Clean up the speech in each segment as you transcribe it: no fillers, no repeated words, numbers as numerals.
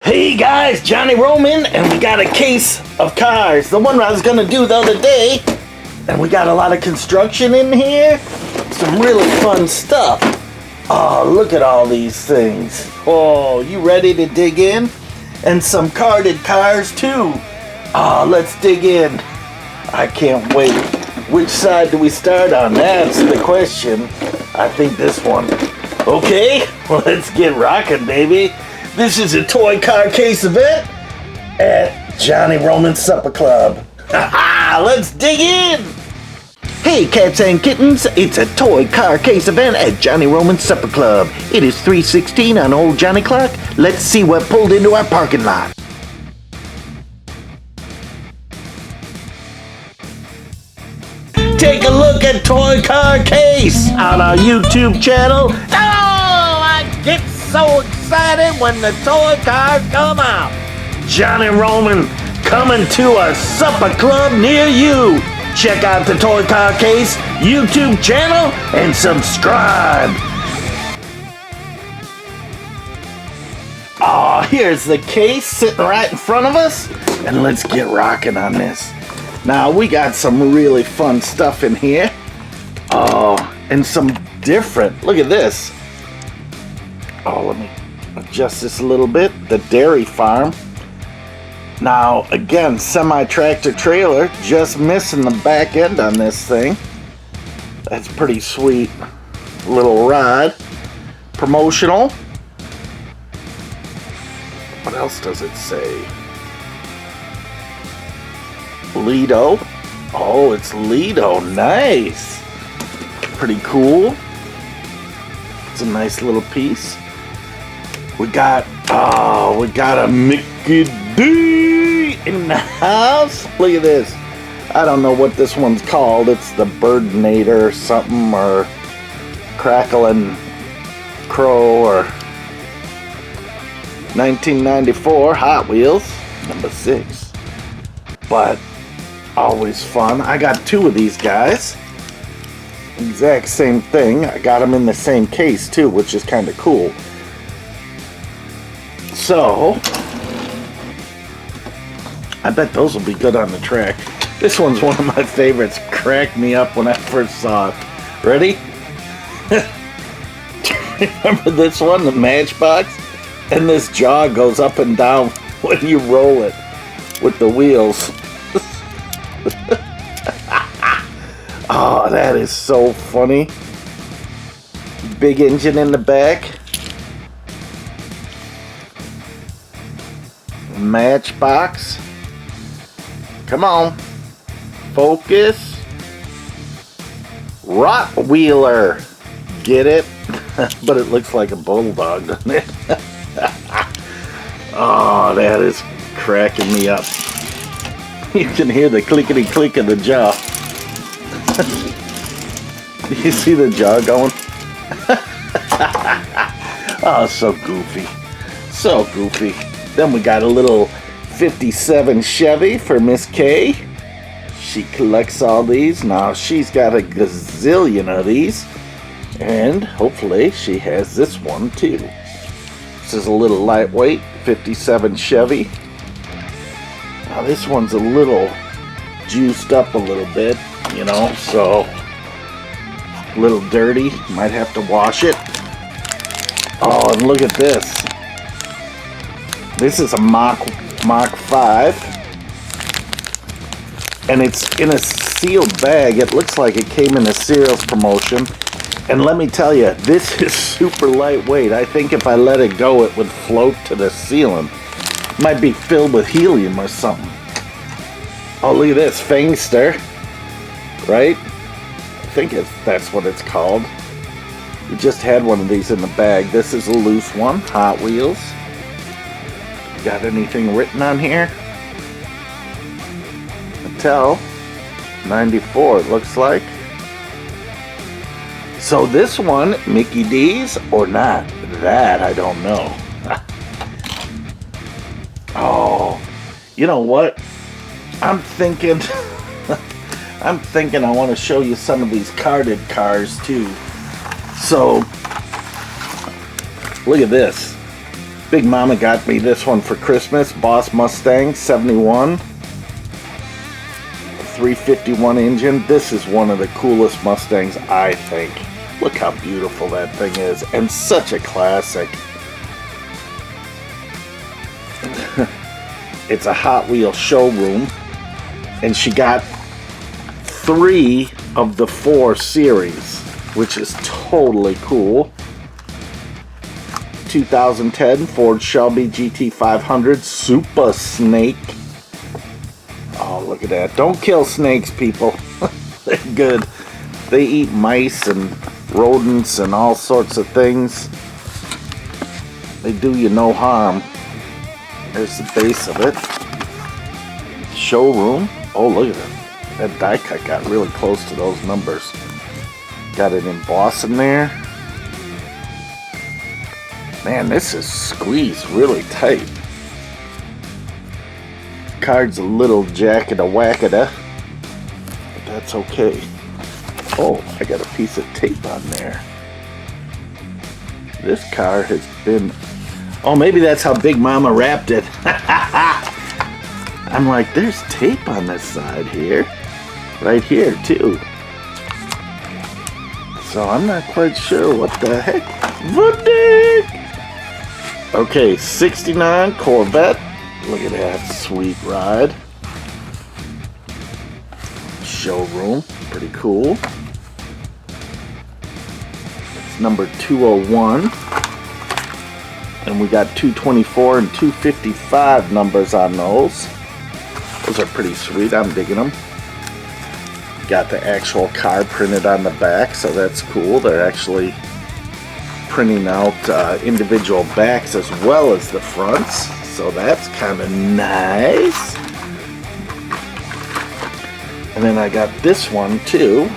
Hey guys, Johnny Roman, and we got a case of cars. The one I was gonna do the other day. And we got a lot of construction in here. Some really fun stuff. Oh, look at all these things. Oh, you ready to dig in? And some carded cars too. Oh, let's dig in. I can't wait. Which side do we start on? That's the question. I think this one. Okay, well, let's get rocking, baby. This is a toy car case event at Johnny Roman Supper Club. Let's dig in. Hey cats and kittens, it's a toy car case event at Johnny Roman Supper Club. It is 3:16 on old Johnny Clock. Let's see what pulled into our parking lot. Take a look at Toy Car Case on our YouTube channel. Oh, I get so excited when the toy cars come out. Johnny Roman coming to a supper club near you. Check out the Toy Car Case YouTube channel and subscribe. Oh, here's the case sitting right in front of us. And let's get rocking on this. Now, we got some really fun stuff in here. Oh, and some different, look at this. Oh, let me adjust this a little bit. The dairy farm. Now, again, semi-tractor trailer, just missing the back end on this thing. That's pretty sweet. Little rod. Promotional. What else does it say? Lledo. Oh, it's Lledo. Nice. Pretty cool. It's a nice little piece. We got a Mcds in the house. Look at this. I don't know what this one's called. It's the Birdinator or something, or Crackling Crow, or 1994 Hot Wheels, number 6. But always fun. I got 2 of these guys. Exact same thing. I got them in the same case too, which is kind of cool. So, I bet those will be good on the track. This one's one of my favorites. Cracked me up when I first saw it. Ready? Remember this one, the Matchbox? And this jaw goes up and down when you roll it with the wheels. Oh, that is so funny. Big engine in the back. Matchbox. Come on. Focus. Rottwheeler. Get it? But it looks like a bulldog, doesn't it? Oh, that is cracking me up. You can hear the clickety click of the jaw. You see the jaw going? Oh, so goofy. So goofy. Then we got a little 57 Chevy for Miss K. She collects all these. Now she's got a gazillion of these. And hopefully she has this one too. This is a little lightweight 57 Chevy. Now this one's a little juiced up a little bit, you know, so a little dirty. Might have to wash it. Oh, and look at this. This is a Mack 5, and it's in a sealed bag. It looks like it came in a cereals promotion, and let me tell you, this is super lightweight. I think if I let it go, it would float to the ceiling. It might be filled with helium or something. Oh, look at this, Fangster, right? I think that's what it's called. We just had one of these in the bag. This is a loose one, Hot Wheels. Got anything written on here? Mattel 94, it looks like. So this one, Mcds or not? That I don't know. Oh, you know what? I'm thinking I want to show you some of these carded cars too. So, look at this. Big Mama got me this one for Christmas. Boss Mustang 71. 351 engine. This is one of the coolest Mustangs, I think. Look how beautiful that thing is. And such a classic. It's a Hot Wheels showroom. And she got 3 of the 4 series, which is totally cool. 2010 Ford Shelby GT500 Supersnake. Oh, look at that. Don't kill snakes, people. They're good. They eat mice and rodents and all sorts of things. They do you no harm. There's the base of it. Showroom. Oh, look at it. That die cut got really close to those numbers. Got it embossed in there. Man, this is squeezed really tight. Card's a little jacketa-wacketa, but that's okay. Oh, I got a piece of tape on there. This car has been... Oh, maybe that's how Big Mama wrapped it. I'm like, there's tape on this side here. Right here, too. So I'm not quite sure what the heck. What the heck? Okay, 69 Corvette. Look at that sweet ride. Showroom, pretty cool. It's number 201. And we got 224 and 255 numbers on those. Those are pretty sweet, I'm digging them. Got the actual car printed on the back, so that's cool. They're actually printing out individual backs as well as the fronts, so that's kind of nice. And then I got this one too,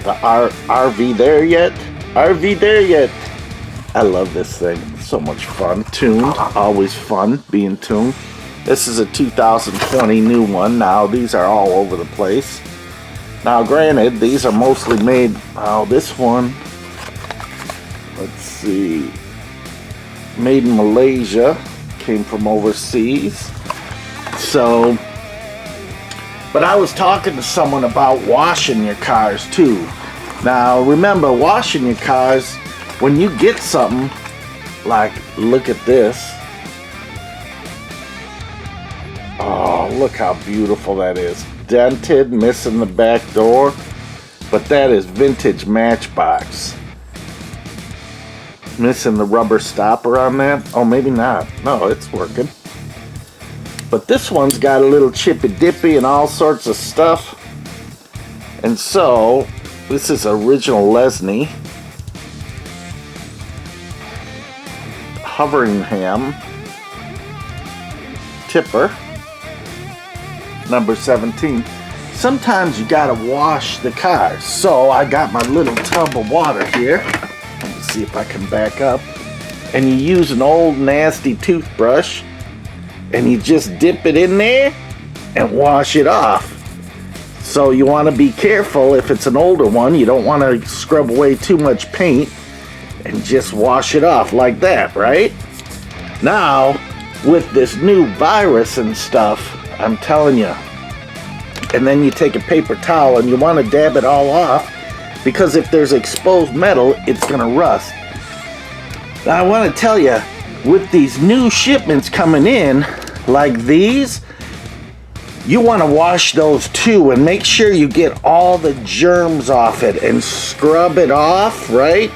the RV there yet? RV there yet? I love this thing, it's so much fun. Tuned, always fun being tuned. This is a 2020 new one. Now these are all over the place. Now granted, these are mostly made, this one, let's see, made in Malaysia, came from overseas. So, but I was talking to someone about washing your cars too. Now remember, washing your cars, when you get something, like, look at this. Oh, look how beautiful that is. Dented, missing the back door, but that is vintage Matchbox. Missing the rubber stopper on that. Oh, maybe not. No, it's working. But this one's got a little chippy dippy and all sorts of stuff. And so, this is original Lesney. Hoveringham Tipper. Number 17. Sometimes you gotta wash the cars. So I got my little tub of water here. Let me see if I can back up. And you use an old nasty toothbrush and you just dip it in there and wash it off. So you want to be careful. If it's an older one, you don't want to scrub away too much paint, and just wash it off like that, right? Now, with this new virus and stuff, I'm telling you, and then you take a paper towel and you want to dab it all off, because if there's exposed metal, it's gonna rust. Now I want to tell you, with these new shipments coming in, like these, you want to wash those too and make sure you get all the germs off it and scrub it off, right?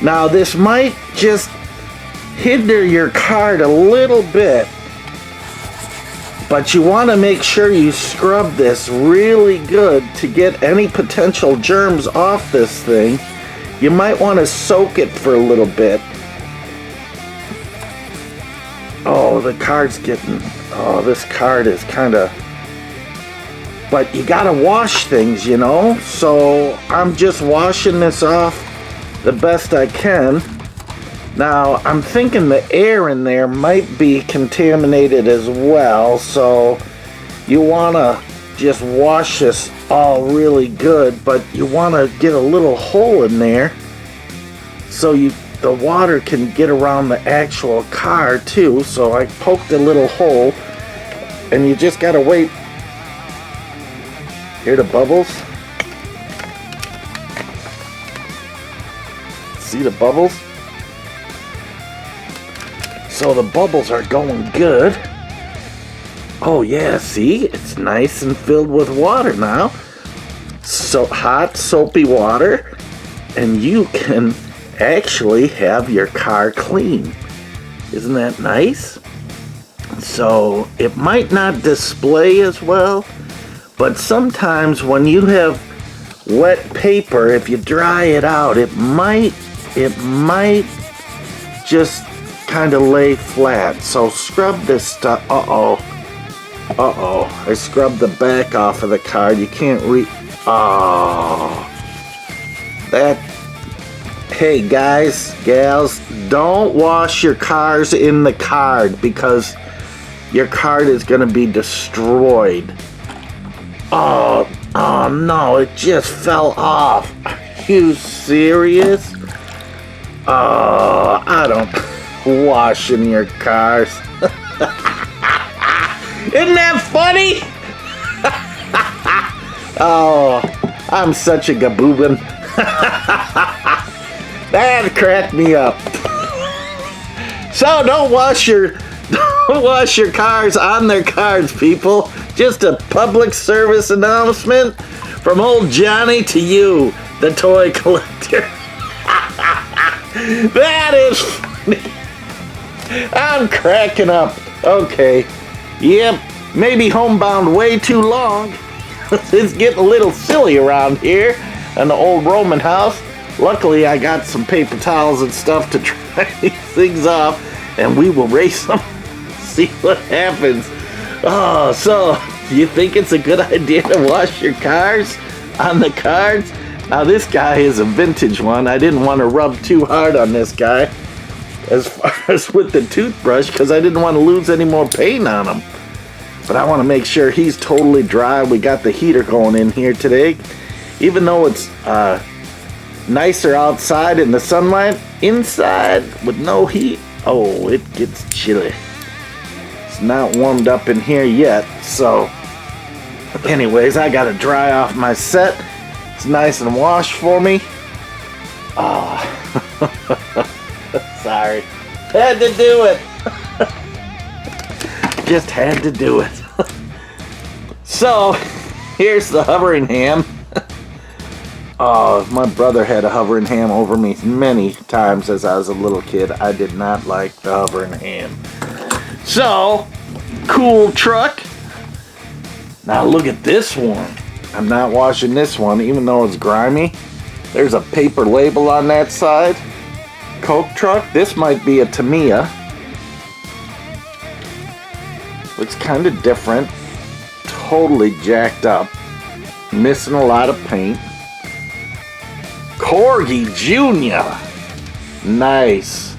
Now this might just hinder your card a little bit, but you want to make sure you scrub this really good to get any potential germs off this thing. You might want to soak it for a little bit. Oh, the card's getting... Oh, this card is kind of... But you gotta wash things, you know? So I'm just washing this off the best I can. Now, I'm thinking the air in there might be contaminated as well, so you want to just wash this all really good, but you want to get a little hole in there so the water can get around the actual car too. So I poked a little hole, and you just gotta wait. Hear the bubbles? See the bubbles? So the bubbles are going good. Oh yeah, see? It's nice and filled with water now. So hot, soapy water. And you can actually have your car clean. Isn't that nice? So it might not display as well, but sometimes when you have wet paper, if you dry it out, it might just kind of lay flat. So scrub this stuff. I scrubbed the back off of the card. You can't Hey guys, gals, don't wash your cars in the card, because your card is going to be destroyed. Oh no, it just fell off. Are you serious? I don't wash in your cars. Isn't that funny? Oh, I'm such a gaboobin. That cracked me up. So don't wash your cars on their cards, people. Just a public service announcement from old Johnny to you, the toy collector. That is funny. I'm cracking up. Okay. Yep. Maybe homebound way too long. It's getting a little silly around here in the old Roman house. Luckily, I got some paper towels and stuff to dry these things off, and we will race them. See what happens. Oh, so you think it's a good idea to wash your cars on the cards? Now this guy is a vintage one. I didn't want to rub too hard on this guy as far as with the toothbrush, because I didn't want to lose any more paint on him. But I want to make sure he's totally dry. We got the heater going in here today. Even though it's nicer outside in the sunlight, inside with no heat, oh, it gets chilly. It's not warmed up in here yet, so anyways, I gotta dry off my set. It's nice and washed for me. Oh, sorry, had to do it. Just had to do it. So here's the Hoveringham. Oh, my brother had a Hoveringham over me many times as I was a little kid. I did not like the Hoveringham. So, cool truck. Now look at this one. I'm not washing this one, even though it's grimy. There's a paper label on that side. Coke truck. This might be a Tomica. Looks kind of different. Totally jacked up. Missing a lot of paint. Corgi Jr. Nice.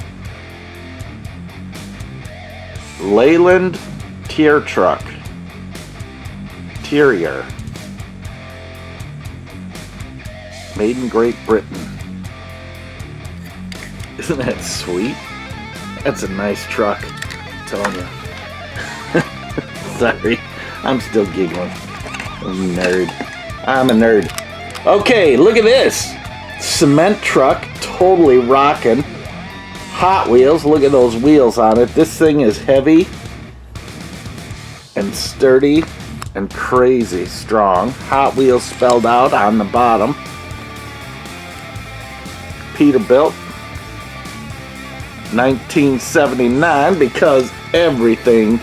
Leyland Terrier. Made in Great Britain. Isn't that sweet? That's a nice truck, I'm telling you. Sorry, I'm still giggling. I'm a nerd. Okay, look at this. Cement truck, totally rocking. Hot Wheels, look at those wheels on it. This thing is heavy and sturdy and crazy strong. Hot Wheels spelled out on the bottom. Peterbilt, 1979, because everything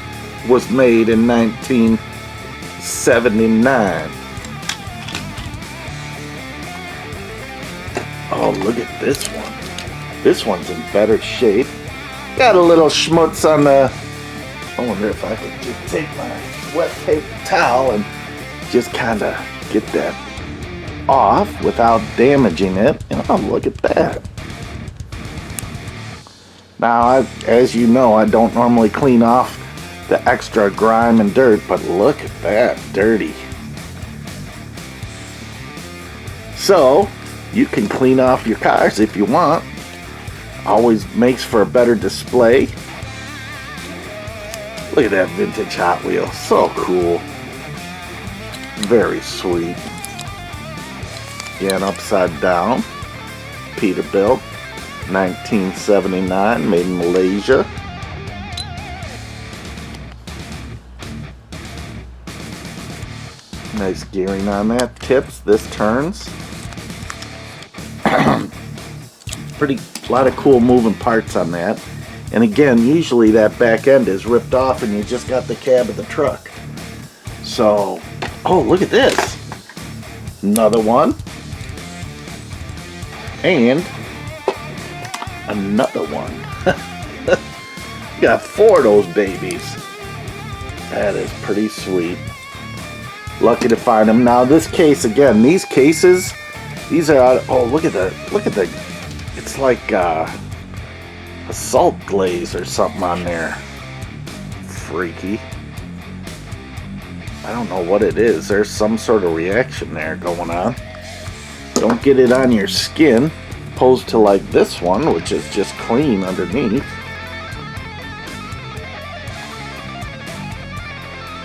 was made in 1979. Oh, look at this one. This one's in better shape. Got a little schmutz on the... I wonder if I could just take my wet paper towel and just kind of get that off without damaging it. And oh, look at that. Now, as you know, I don't normally clean off the extra grime and dirt, but look at that, dirty. So, you can clean off your cars if you want. Always makes for a better display. Look at that vintage Hot Wheel. So cool. Very sweet. Again, upside down. Peterbilt. 1979. Made in Malaysia. Nice gearing on that. Tips. This turns. Pretty, a lot of cool moving parts on that. And again, usually that back end is ripped off and you just got the cab of the truck. So, oh, look at this. Another one. And another one. Got 4 of those babies. That is pretty sweet. Lucky to find them. Now this case, again, these cases, these are, oh, look at the, it's like a salt glaze or something on there. Freaky. I don't know what it is. There's some sort of reaction there going on. Don't get it on your skin, opposed to like this one, which is just clean underneath.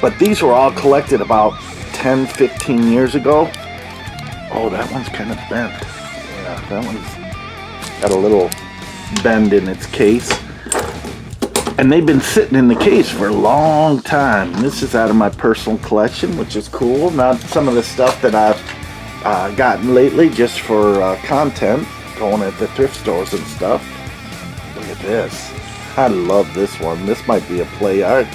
But these were all collected about 10-15 years ago. Oh, that one's kind of bent. Yeah, that one's got a little bend in its case. And they've been sitting in the case for a long time. This is out of my personal collection, which is cool. Not some of the stuff that I've gotten lately just for content, going at the thrift stores and stuff. Look at this. I love this one. This might be a play art.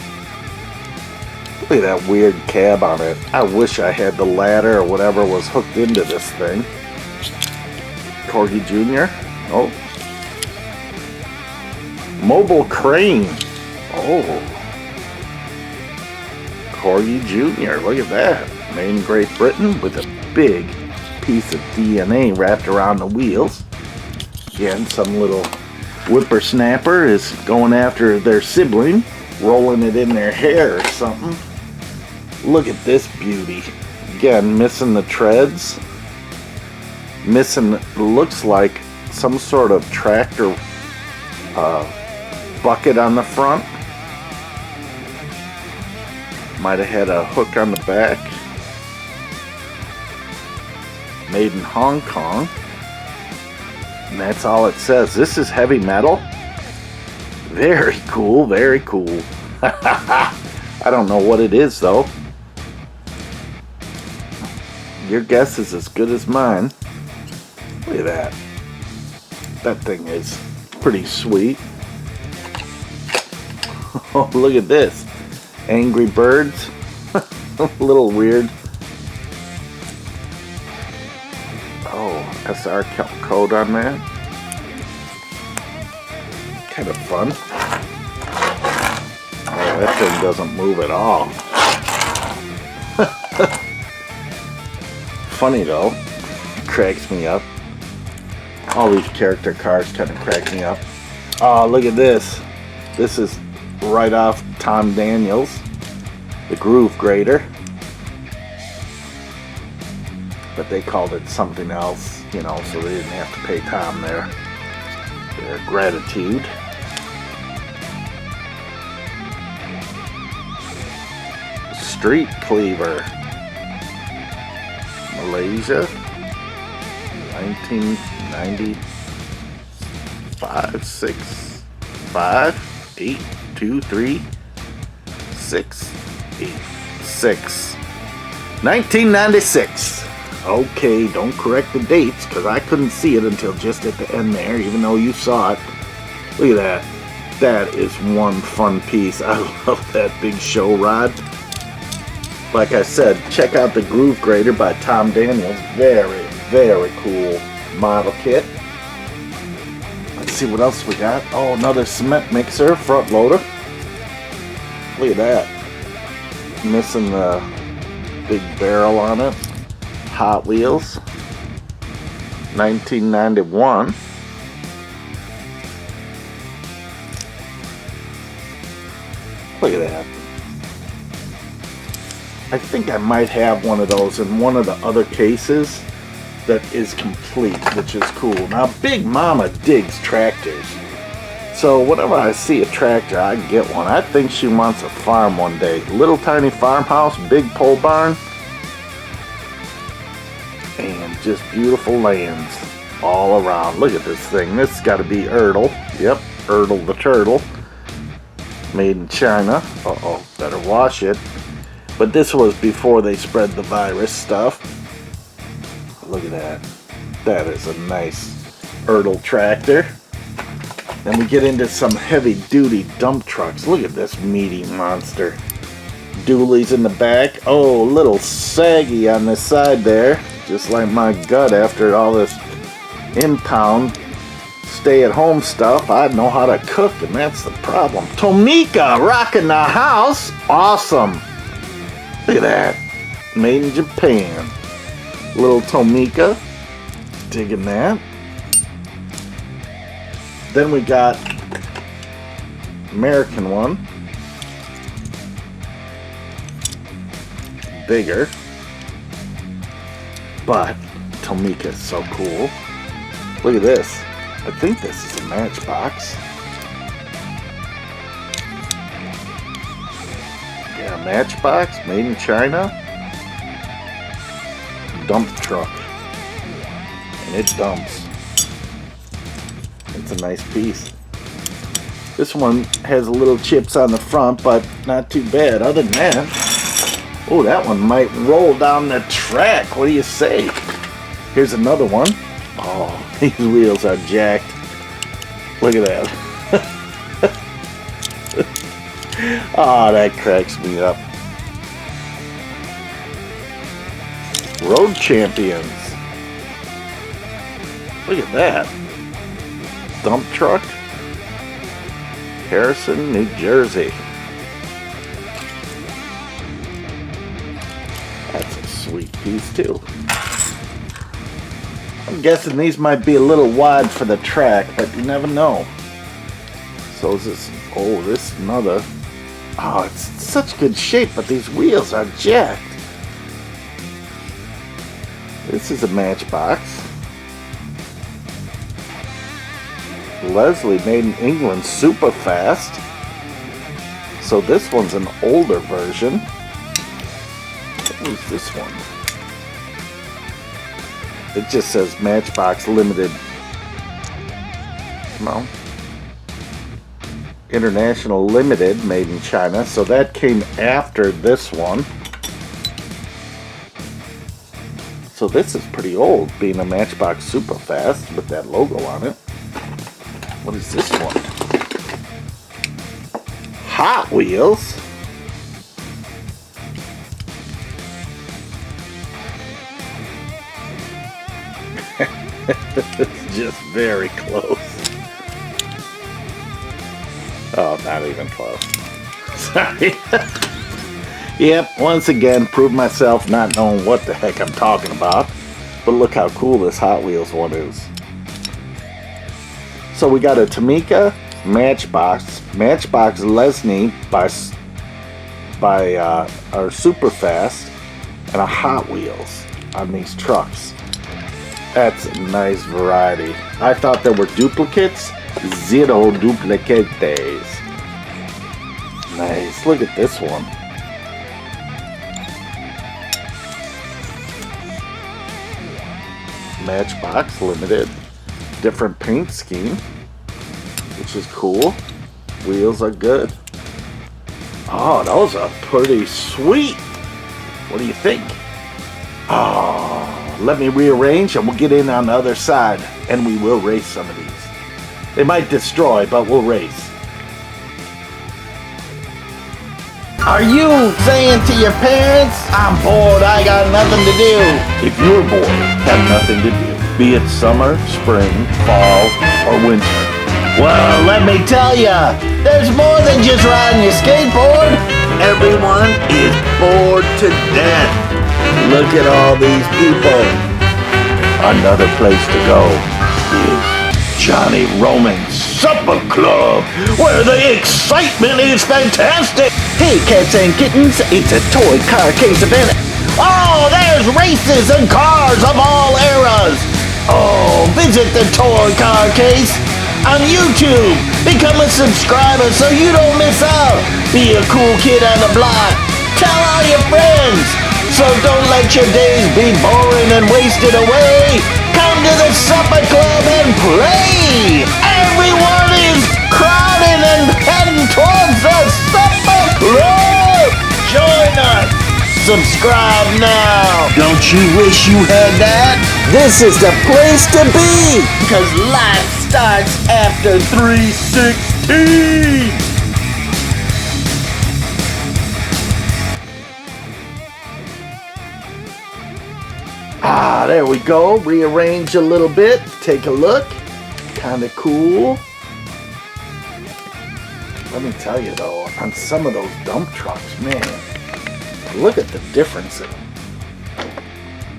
Look at that weird cab on it. I wish I had the ladder or whatever was hooked into this thing. Corgi Jr. Oh. Mobile crane. Oh. Corgi Jr. Look at that. Made in Great Britain with a big piece of DNA wrapped around the wheels. Again, some little whippersnapper is going after their sibling, rolling it in their hair or something. Look at this beauty. Again, missing the treads. Missing, looks like some sort of tractor bucket on the front. Might have had a hook on the back. Made in Hong Kong. And that's all it says. This is heavy metal. Very cool, very cool. I don't know what it is though. Your guess is as good as mine. Look at that. That thing is pretty sweet. Oh, look at this. Angry Birds. A little weird. Oh, SR code on that. Kind of fun. Oh, that thing doesn't move at all. Funny though. It cracks me up. All these character cars kind of crack me up. Oh, look at this. This is right off Tom Daniels, the Groove Grader. But they called it something else, you know, so they didn't have to pay Tom their gratitude. Street Cleaver. Malaysia. 1995, 6, 5, 8, 2, 3, 6, 8, 6. 1996. Okay, don't correct the dates because I couldn't see it until just at the end there, even though you saw it. Look at that. That is one fun piece. I love that big show rod. Like I said, check out the Groove Grader by Tom Daniels. Very, very cool model kit. Let's see what else we got. Oh, another cement mixer, front loader. Look at that. Missing the big barrel on it. Hot Wheels. 1991. Look at that. I think I might have one of those in one of the other cases that is complete, which is cool. Now, Big Mama digs tractors. So whenever I see a tractor, I get one. I think she wants a farm one day. Little tiny farmhouse, big pole barn, and just beautiful lands all around. Look at this thing. This has got to be Ertl. Yep, Ertl the turtle. Made in China. Uh-oh, better wash it. But this was before they spread the virus stuff. Look at that. That is a nice Ertl tractor. Then we get into some heavy-duty dump trucks. Look at this meaty monster. Dualies in the back. Oh, a little saggy on this side there. Just like my gut after all this impound stay-at-home stuff. I know how to cook, and that's the problem. Tomica rocking the house. Awesome. Look at that. Made in Japan. Little Tomica. Digging that. Then we got American one. Bigger. But Tomica is so cool. Look at this. I think this is a Matchbox. Yeah, Matchbox, made in China. Dump truck. And it dumps. It's a nice piece. This one has a little chips on the front, but not too bad. Other than that, oh, that one might roll down the track. What do you say? Here's another one. Oh, these wheels are jacked. Look at that. Oh, that cracks me up. Road champions. Look at that. Dump truck. Harrison, New Jersey. That's a sweet piece too. I'm guessing these might be a little wide for the track, but you never know. So is this, oh, this is another. Oh, it's in such good shape, but these wheels are jacked. This is a Matchbox. Leslie, made in England, Superfast. So this one's an older version. Who's this one? It just says Matchbox Limited. No. International Limited, made in China. So that came after this one. So this is pretty old, being a Matchbox Superfast with that logo on it. What is this one? Hot Wheels. It's just very close. Oh, not even close. Sorry. Yep, once again, proved myself not knowing what the heck I'm talking about. But look how cool this Hot Wheels one is. So we got a Tomica, Matchbox Lesney by our Superfast, and a Hot Wheels on these trucks. That's a nice variety. I thought there were duplicates. Zero duplicates. Nice. Look at this one. Matchbox Limited. Different paint scheme, which is cool. Wheels are good. Oh, those are pretty sweet. What do you think? Oh, let me rearrange and we'll get in on the other side and we will race some of these. They might destroy, but we'll race. Are you saying to your parents, I'm bored, I got nothing to do? If you're bored, have nothing to do, be it summer, spring, fall, or winter. Well, let me tell ya, there's more than just riding your skateboard. Everyone is bored to death. Look at all these people. Another place to go is Johnny Roman's Supper Club, where the excitement is fantastic. Hey cats and kittens, it's a toy car case event. Oh, there's races and cars of all eras. Oh, visit the toy car case on YouTube. Become a subscriber so you don't miss out. Be a cool kid on the block. Tell all your friends. So don't let your days be boring and wasted away. Come to the supper club and play. Everyone is crowding and heading towards the supper club. Join us. Subscribe now. Don't you wish you had that? This is the place to be. Because life starts after 316. There we go. Rearrange a little bit. Take a look. Kind of cool. Let me tell you though, on some of those dump trucks, man, look at the difference in them.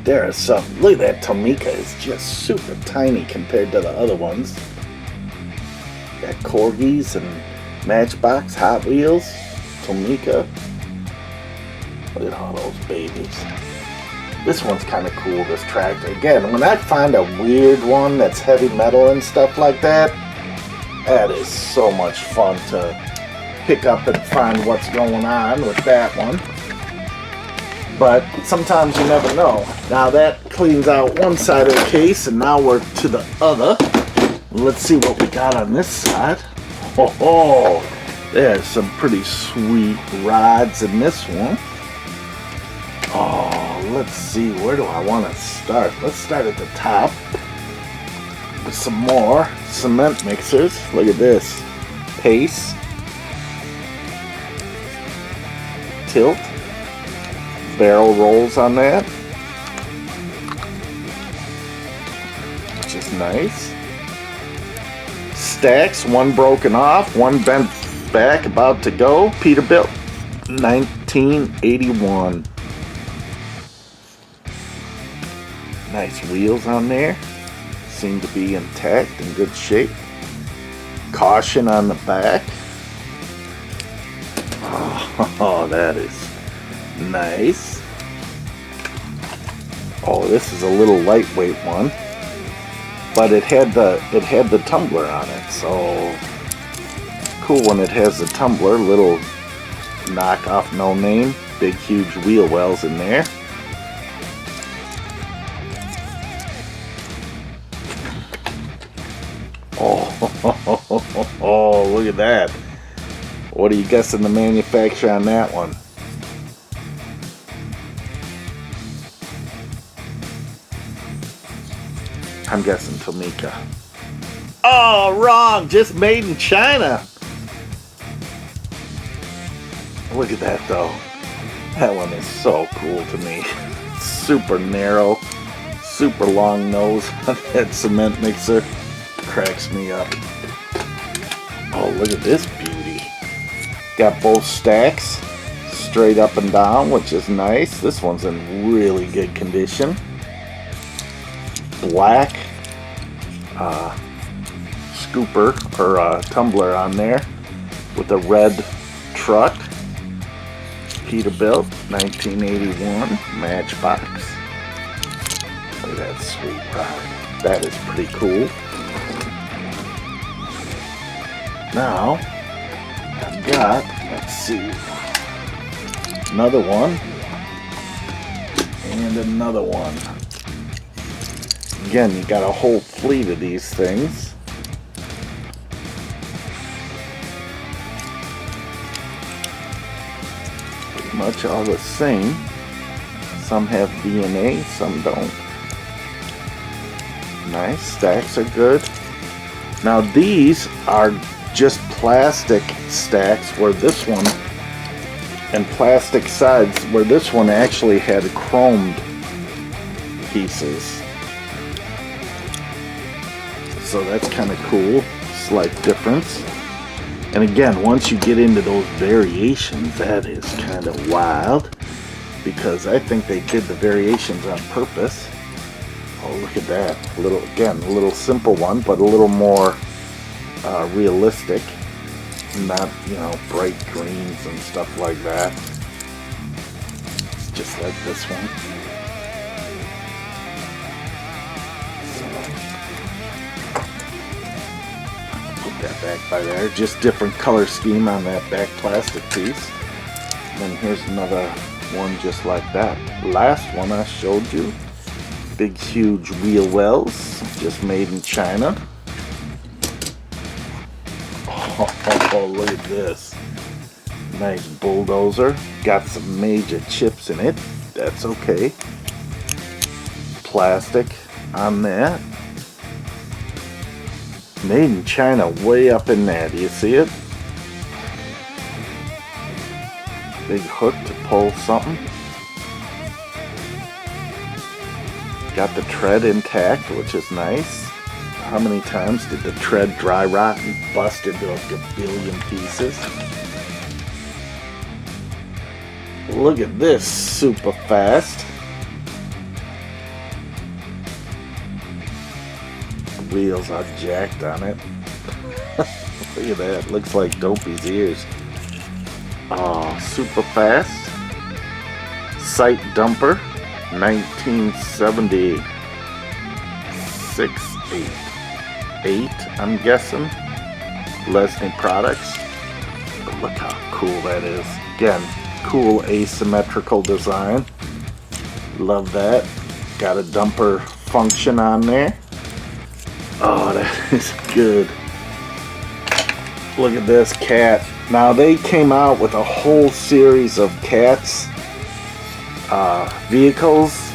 There are some. Look at that Tomica is just super tiny compared to the other ones. Got Corgis and Matchbox, Hot Wheels, Tomica. Look at all those babies. This one's kind of cool, this tractor. Again, when I find a weird one that's heavy metal and stuff like that, that is so much fun to pick up and find what's going on with that one. But sometimes you never know. Now that cleans out one side of the case, and now we're to the other. Let's see what we got on this side. Oh, there's some pretty sweet rods in this one. Oh, let's see, where do I want to start? Let's start at the top with some more cement mixers. Look at this. Pace. Tilt. Barrel rolls on that. Which is nice. Stacks, one broken off, one bent back, about to go. Peterbilt, 1981. Nice wheels on there. Seem to be intact, in good shape. Caution on the back. Oh, that is nice. Oh, this is a little lightweight one, but it had the tumbler on it, so cool when it has the tumbler. Little knockoff, no name, big huge wheel wells in there. Oh, look at that. What are you guessing the manufacturer on that one? I'm guessing Tomica. Oh, wrong. Just made in China. Look at that, though. That one is so cool to me. Super narrow, super long nose on that cement mixer. Cracks me up. Oh, look at this beauty. Got both stacks straight up and down, which is nice. This one's in really good condition. Black scooper or tumbler on there with a red truck. Peterbilt, 1981 Matchbox. Look at that sweet ride. That is pretty cool. Now, I've got, let's see, another one, and another one. Again, you got a whole fleet of these things. Pretty much all the same. Some have DNA, some don't. Nice, stacks are good. Now these are just plastic stacks, where this one, and plastic sides, where this one actually had chromed pieces. So that's kind of cool, slight difference. And again, once you get into those variations, that is kind of wild, because I think they did the variations on purpose. Oh, look at that. A little simple one, but a little more realistic. Not, bright greens and stuff like that. Just like this one. that back by there. Just different color scheme on that back plastic piece. And then here's another one just like that. Last one I showed you. Big huge wheel wells, just made in China. Oh, look at this. Nice Bull Dozer. Got some major chips in it. That's okay. Plastic on that. Made in China way up in there. Do you see it? Big hook to pull something. Got the tread intact, which is nice. How many times did the tread dry rot and bust into a billion pieces? Look at this, Superfast. The wheels are jacked on it. Look at that, looks like Dopey's ears. Oh, Superfast Site Dumper, 1976, 8, I'm guessing. Lesney products. But look how cool that is. Again, cool asymmetrical design. Love that. Got a dumper function on there. Oh, that is good. Look at this cat. Now they came out with a whole series of cats vehicles,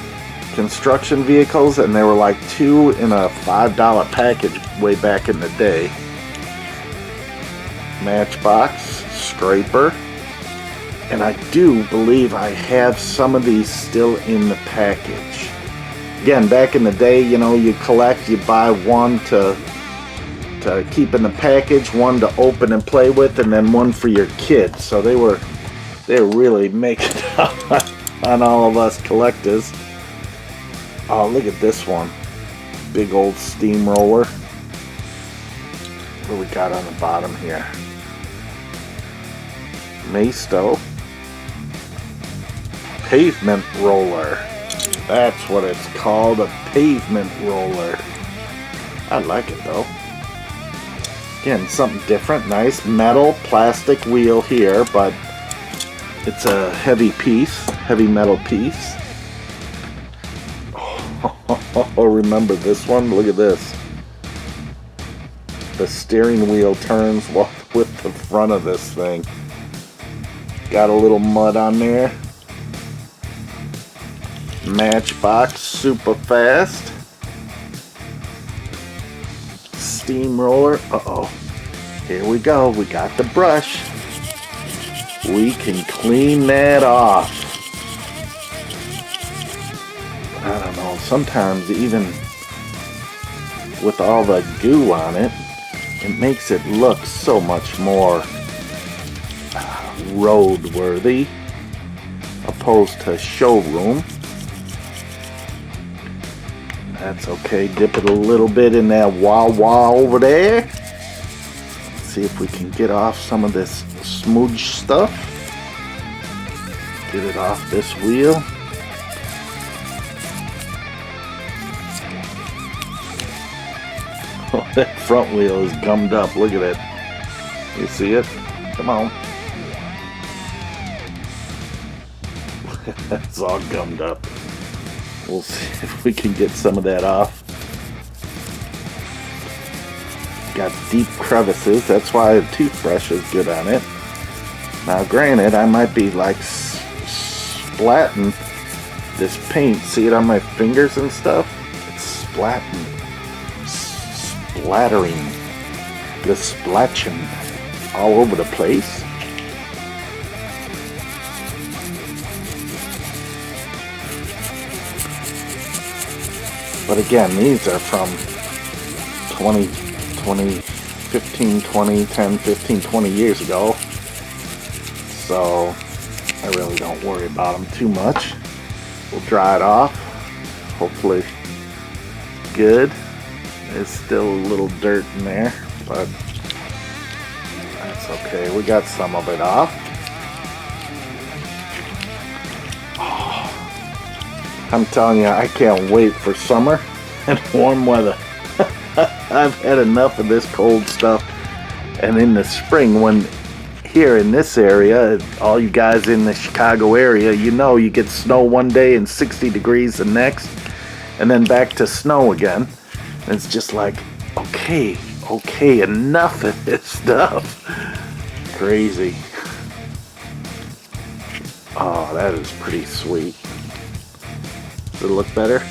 construction vehicles, and they were like 2 in a $5 package way back in the day. Matchbox, scraper, and I do believe I have some of these still in the package. Again, back in the day, you know, you collect, you buy one to keep in the package, one to open and play with, and then one for your kids. So they were really making up on all of us collectors. Oh, look at this one. Big old steamroller. What do we got on the bottom here? Masto. Pavement Roller. That's what it's called, a pavement roller. I like it though. Again, something different. Nice metal plastic wheel here, but it's a heavy piece, heavy metal piece. Oh, remember this one? Look at this. The steering wheel turns with the front of this thing. Got a little mud on there. Matchbox Superfast. Steamroller. Uh-oh. Here we go. We got the brush. We can clean that off. I don't know. Sometimes even with all the goo on it, it makes it look so much more roadworthy opposed to showroom. That's okay. Dip it a little bit in that wah-wah over there. See if we can get off some of this smudge stuff. Get it off this wheel. Oh, that front wheel is gummed up. Look at it. You see it? Come on. It's all gummed up. We'll see if we can get some of that off. Got deep crevices. That's why a toothbrush is good on it. Now granted, I might be like splatting this paint. See it on my fingers and stuff? It's splatting. Splattering. The splatching all over the place. But again, these are from 15, 20, 10, 15, 20 years ago. So I really don't worry about them too much. We'll dry it off. Hopefully good. There's still a little dirt in there, but that's okay. We got some of it off. I'm telling you, I can't wait for summer and warm weather. I've had enough of this cold stuff. And in the spring, when here in this area, all you guys in the Chicago area, you know you get snow one day and 60 degrees the next, and then back to snow again. And it's just like, okay, enough of this stuff. Crazy. Oh, that is pretty sweet. Does it look better?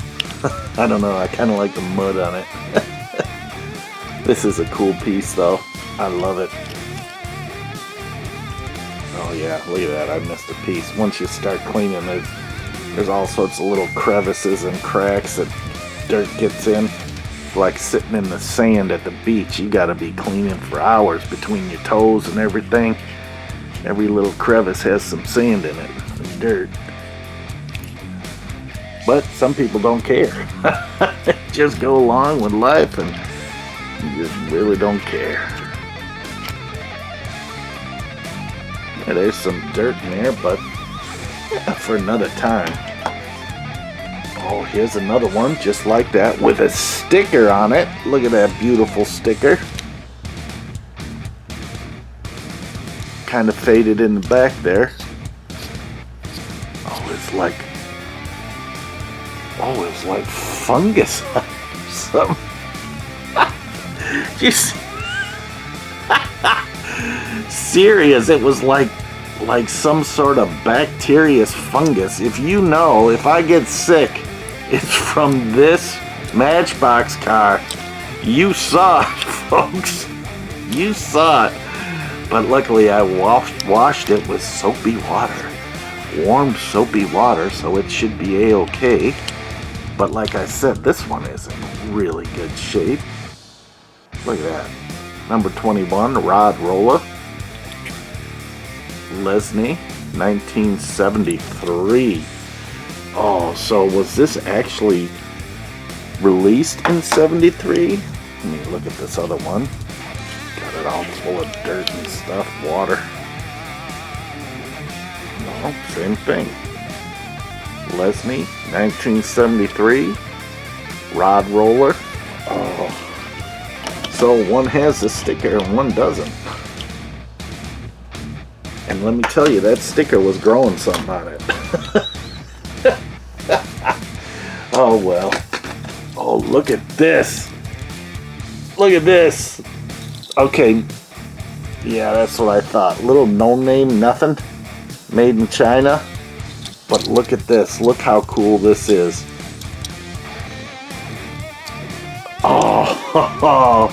I don't know, I kind of like the mud on it. This is a cool piece though. I love it. Oh yeah, look at that, I missed a piece. Once you start cleaning, there's all sorts of little crevices and cracks that dirt gets in. Like sitting in the sand at the beach, you gotta be cleaning for hours between your toes and everything. Every little crevice has some sand in it, some dirt. But some people don't care. Just go along with life and you just really don't care. Yeah, there's some dirt in there, but yeah, for another time. Oh, here's another one just like that with a sticker on it. Look at that beautiful sticker. Kind of faded in the back there. Oh, it's like fungus. Something. Just serious. It was like some sort of bacterious fungus. If you know, if I get sick, it's from this Matchbox car. You saw it, folks. You saw it. But luckily I washed it with soapy water. Warm soapy water, so it should be a-okay. But like I said, this one is in really good shape. Look at that. Number 21, rod roller. Lesney, 1973. Oh, so was this actually released in 73? Let me look at this other one. Got it all full of dirt and stuff, water. No, same thing. Lesney, 1973. Rod roller. Oh. So one has a sticker and one doesn't. And let me tell you, that sticker was growing something on it. Oh well. Oh, look at this. Look at this. Okay. Yeah, that's what I thought. Little no-name nothing. Made in China. But look at this. Look how cool this is. Oh,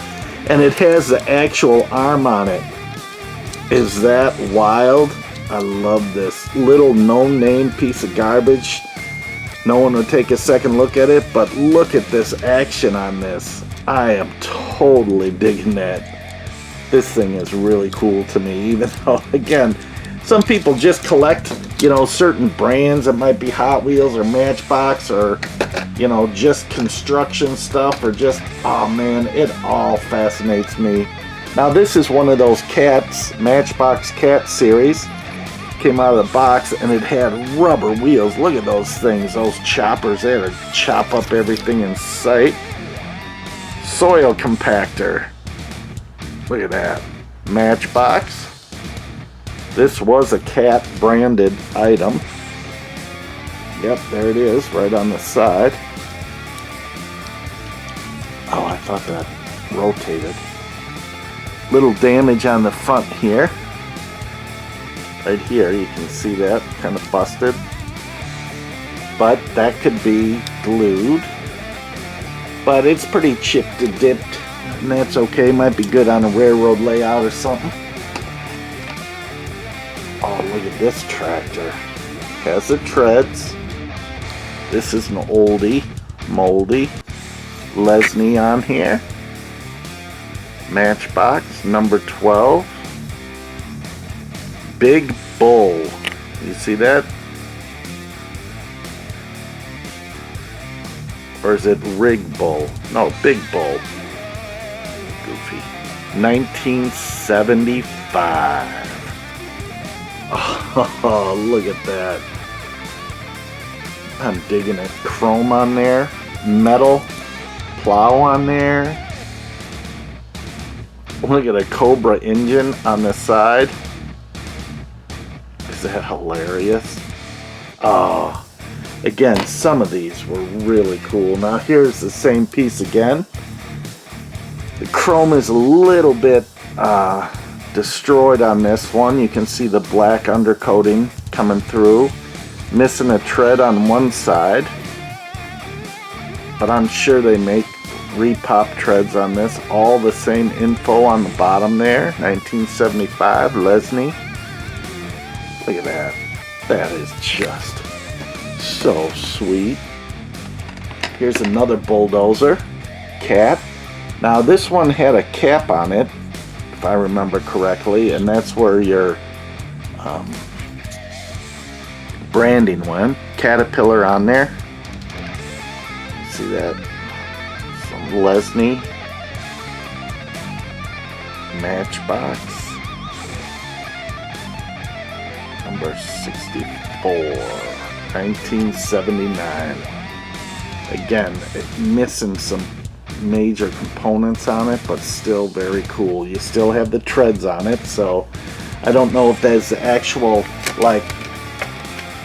and it has the actual arm on it. Is that wild? I love this. Little no-name piece of garbage. No one would take a second look at it, but look at this action on this. I am totally digging that. This thing is really cool to me, even though, again, some people just collect, you know, certain brands. It might be Hot Wheels or Matchbox or, you know, just construction stuff or just, oh man, it all fascinates me. Now this is one of those cats, Matchbox Cat series. Came out of the box and it had rubber wheels. Look at those things, those choppers there to chop up everything in sight. Soil Compactor. Look at that. Matchbox. This was a cat branded item. Yep, there it is, right on the side. Oh, I thought that rotated. Little damage on the front here. Right here, you can see that, kind of busted. But that could be glued. But it's pretty chipped and dipped, and that's okay. Might be good on a railroad layout or something. Oh, look at this tractor. Has the treads. This is an oldie, moldy. Lesney on here. Matchbox, number 12. Big Bull. You see that? Or is it Rig Bull? No, Big Bull. Goofy. 1975. Oh, look at that. I'm digging it. Chrome on there. Metal. Plow on there. Look at a Cobra engine on the side. Is that hilarious? Oh, again, some of these were really cool. Now here's the same piece again. The chrome is a little bit destroyed on this one. You can see the black undercoating coming through. Missing a tread on one side. But I'm sure they make repop treads on this. All the same info on the bottom there. 1975 Lesney. Look at that. That is just so sweet. Here's another Bull Dozer. Cat. Now this one had a cap on it, if I remember correctly, and that's where your branding went. Caterpillar on there. See that? Some Lesney. Matchbox. Number 64. 1979. Again, missing some major components on it, but still very cool. You still have the treads on it, so I don't know if that's the actual, like,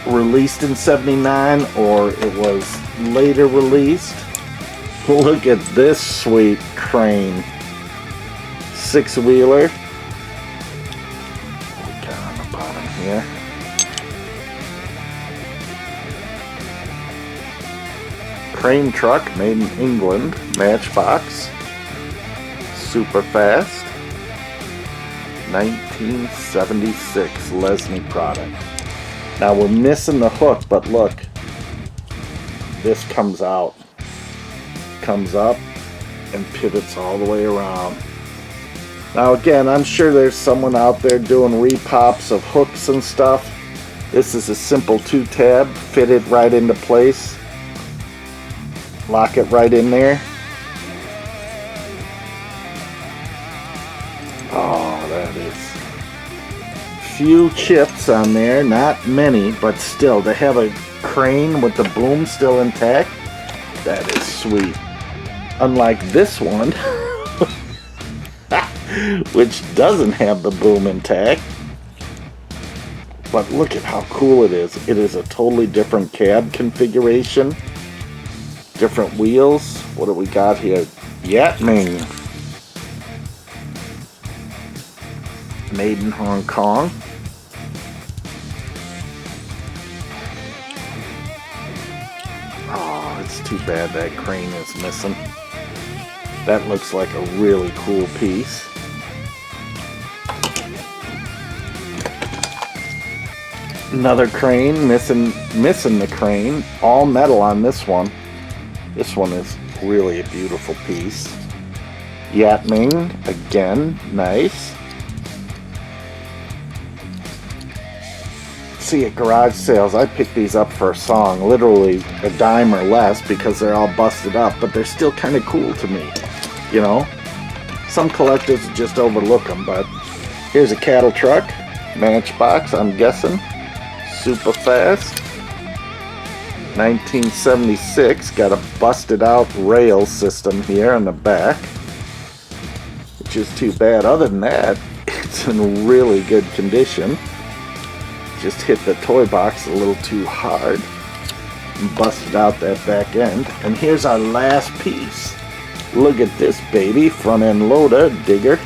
released in 79 or it was later released. Look at this sweet crane. 6-wheeler. What we got on the bottom here? Crane truck made in England. Matchbox. Superfast. 1976 Lesney product. Now we're missing the hook, but look. This comes out. Comes up and pivots all the way around. Now again, I'm sure there's someone out there doing repops of hooks and stuff. This is a simple 2-tab, fit it right into place. Lock it right in there. Oh, that is few chips on there, not many, but still to have a crane with the boom still intact, that is sweet. Unlike this one, which doesn't have the boom intact. But look at how cool it is. It is a totally different cab configuration. Different wheels. What do we got here? Yatming. Made in Hong Kong. Oh, it's too bad that crane is missing. That looks like a really cool piece. Another crane, missing the crane. All metal on this one. This one is really a beautiful piece. Yatming, again, nice. See, at garage sales, I picked these up for a song, literally a dime or less, because they're all busted up, but they're still kind of cool to me, you know? Some collectors just overlook them, but here's a cattle truck, Matchbox, I'm guessing. Superfast. 1976, got a busted out rail system here on the back, which is too bad. Other than that, it's in really good condition. Just hit the toy box a little too hard and busted out that back end. And here's our last piece. Look at this baby, front end loader, digger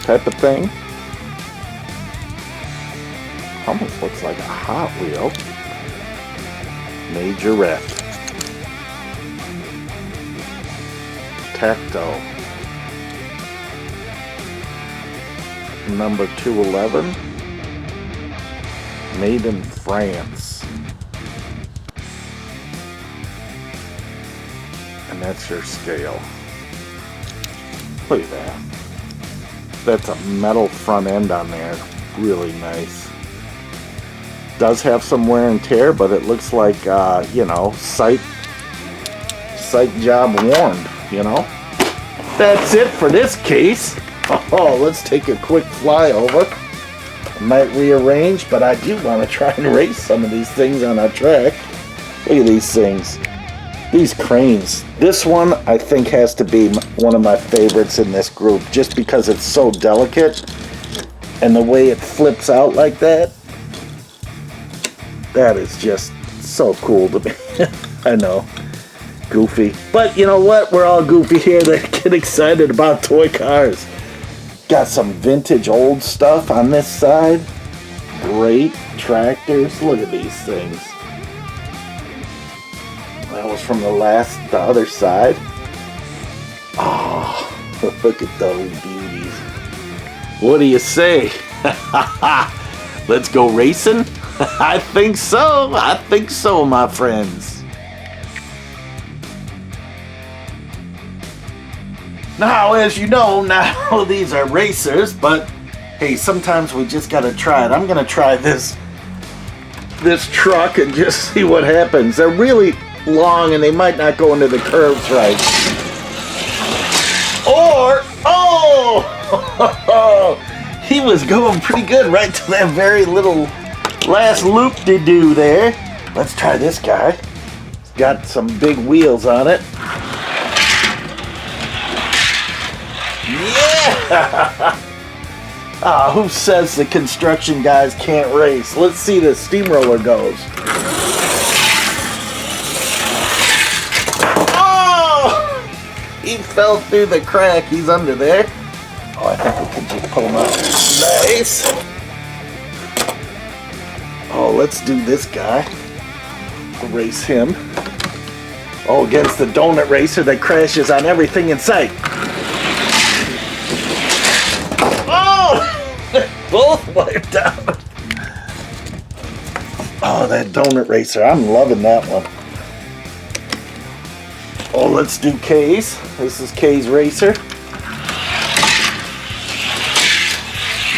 type of thing. Almost looks like a Hot Wheel. Majorette. Tracto. Number 211. Made in France. And that's your scale. Look at that. That's a metal front end on there. Really nice. Does have some wear and tear, but it looks like, you know, sight job warned, you know. That's it for this case. Oh, let's take a quick flyover. I might rearrange, but I do want to try and race some of these things on our track. Look at these things. These cranes. This one I think has to be one of my favorites in this group just because it's so delicate and the way it flips out like that. That is just so cool to me. I know. Goofy. But you know what? We're all goofy here that get excited about toy cars. Got some vintage old stuff on this side. Great tractors. Look at these things. That was from the other side. Oh, look at those beauties. What do you say? Let's go racing? I think so. I think so, my friends. Now, as you know, now these are racers, but hey, sometimes we just gotta try it. I'm gonna try this truck and just see what happens. They're really long and they might not go into the curves right. Or, oh, he was going pretty good right to that very little last loop-de-doo there. Let's try this guy. It's got some big wheels on it. Yeah! Who says the construction guys can't race? Let's see the steamroller goes. He fell through the crack. He's under there. Oh, I think we can just pull him up. Nice. Oh, let's do this guy. We'll race him. Oh, against the donut racer that crashes on everything in sight. Oh! Both wiped out. Oh, that donut racer. I'm loving that one. Oh, let's do K's. This is K's Racer.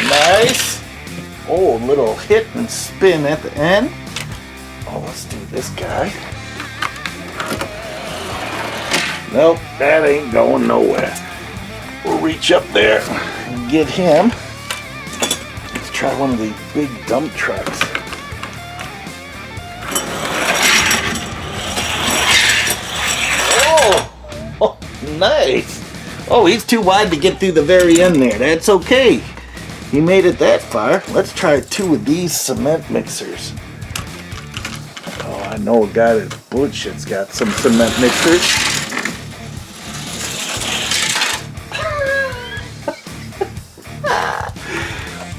Nice. Oh, little hit and spin at the end. Oh, let's do this guy. Nope, that ain't going nowhere. We'll reach up there and get him. Let's try one of these big dump trucks. Oh, nice. Oh, he's too wide to get through the very end there. That's okay. He made it that far. Let's try 2 of these cement mixers. Oh, I know a guy that's butch that's got some cement mixers.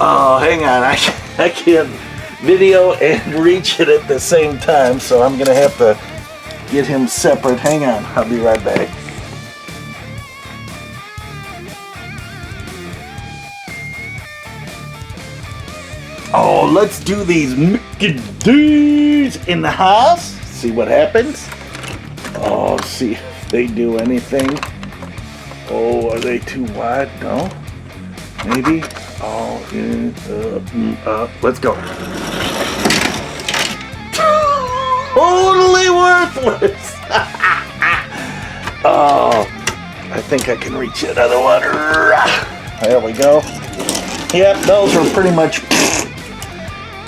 Oh, hang on. I can't video and reach it at the same time, so I'm going to have to get him separate. Hang on. I'll be right back. Oh, let's do these Mcds in the house. See what happens. Oh, see if they do anything. Oh, are they too wide? No. Maybe. Oh, let's go. Totally worthless. Oh, I think I can reach another one. There we go. Yep, those were pretty much,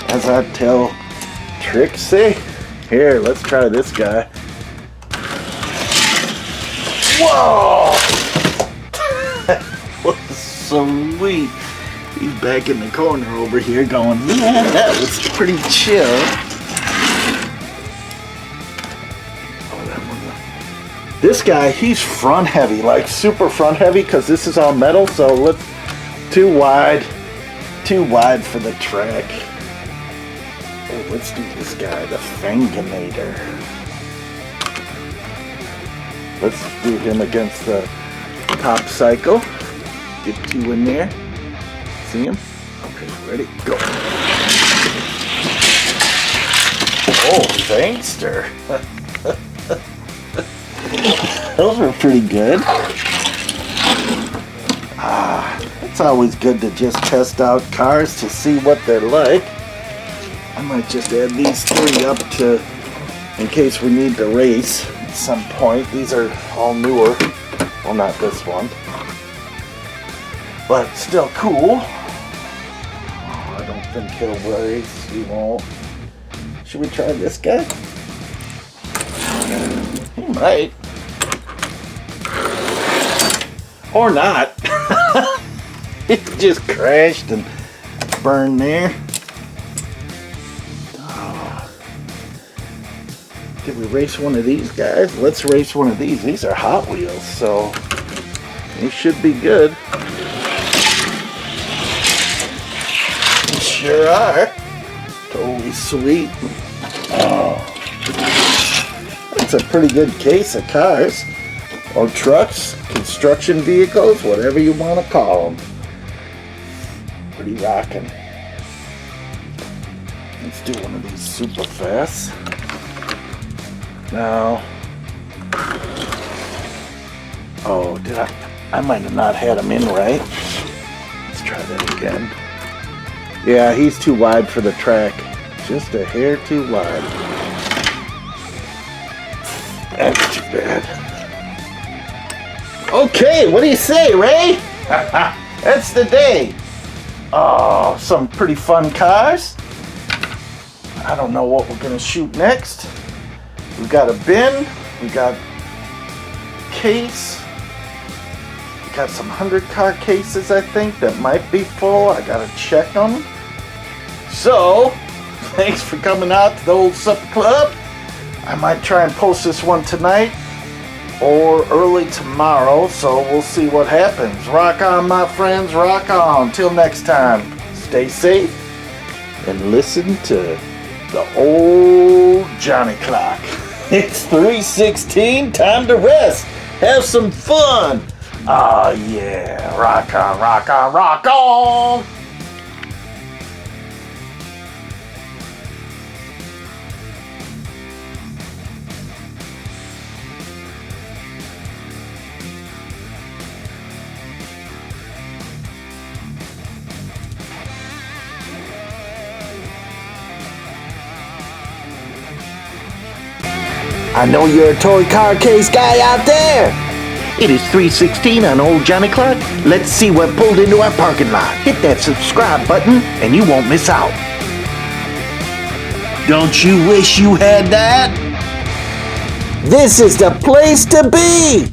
as I tell Trixie. Here, let's try this guy. Whoa! That was sweet. He's back in the corner over here going, yeah, that was pretty chill. Oh, that one. This guy, he's front heavy, like super front heavy, because this is all metal, so let's, too wide for the track. Oh, let's do this guy, the Fanginator. Let's do him against the Top Cycle. Get 2 in there. See him? Okay, ready, go. Oh, Fangster. Those were pretty good. It's always good to just test out cars to see what they're like. I might just add these 3 up to, in case we need to race at some point. These are all newer. Well, not this one. But still cool. Oh, I don't think he'll race. He won't. Should we try this guy? He Might. Or not. It just crashed and burned there. Oh. Did we race one of these guys? Let's race one of these. These are Hot Wheels, so they should be good. They sure are. Totally sweet. Oh. That's a pretty good case of cars. Or trucks, construction vehicles, whatever you want to call them. Pretty rocking. Let's do one of these Superfasts. Now, oh, did I might have not had him in right. Let's try that again. Yeah, he's too wide for the track. Just a hair too wide. That's too bad. Okay, what do you say, Ray? That's the day. Oh, some pretty fun cars. I don't know what we're gonna shoot next. We've got a bin, we got case, we got some 100-car cases, I think, that might be full. I gotta check them. So, thanks for coming out to the old supper club. I might try and post this one tonight or early tomorrow, so we'll see what happens. Rock on, my friends, rock on. Till next time, stay safe and listen to the old Johnny Clock. It's 3:16, time to rest. Have some fun. Oh yeah, rock on, rock on, rock on. I know you're a toy car case guy out there. It is 3:16 on old Johnny Clock. Let's see what pulled into our parking lot. Hit that subscribe button and you won't miss out. Don't you wish you had that? This is the place to be.